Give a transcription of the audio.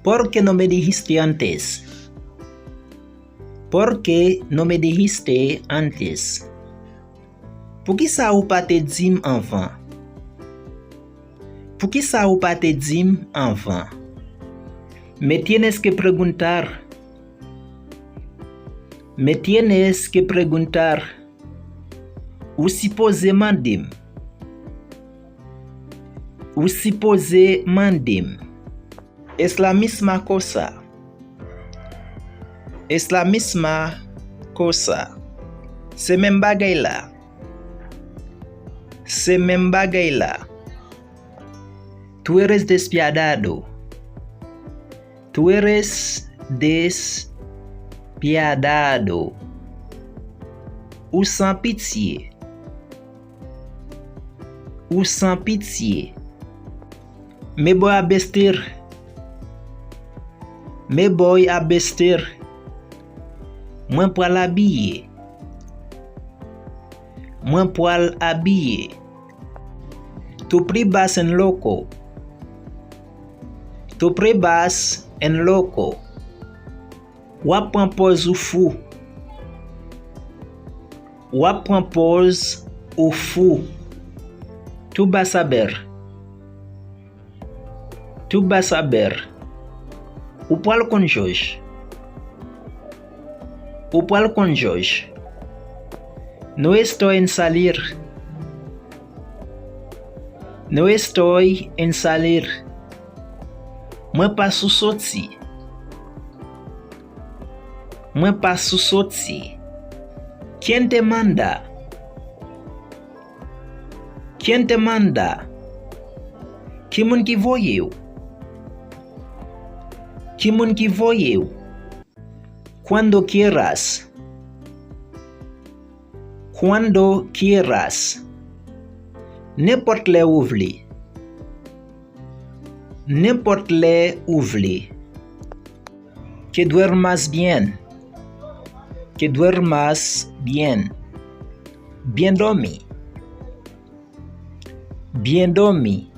¿Por qué no me dijiste antes? ¿Por qué no me dijiste antes? Pour qui ça ou pas te dim avant? Pour qui ça ou pas te dim avant? Me tienes que preguntar. Me tienes que preguntar. Ou supposé mandim. Ou supposé mandim. Es la misma cosa. Es la misma cosa. Se même bagay la. Se même bagay la. Tú eres despiadado. Tú eres despiadado. Ou sans pitié. Ou sans pitié. Me voy a vestir. Me voy a vestir. Moi poil habillé. Moi poil habillé. Tu pribas en loco. Tu pribas en loco. Wap pose ou fou. Wap pose ou fou. Tu vas saber. Tu vas saber. Ou poil con George. Ou poil con George. No estoy en salir. No estoy en salir. Moi passo sorti. Moi passo sorti. ¿Quién te manda? ¿Quién te manda? Qui moun ki voye ou? Qui moun ki voye ou? Cuando quieras. Cuando quieras. N'importe les ouvli. N'importe les ouvli. Que duermas bien. Que duermas bien. Bien dormi. Bien dormi.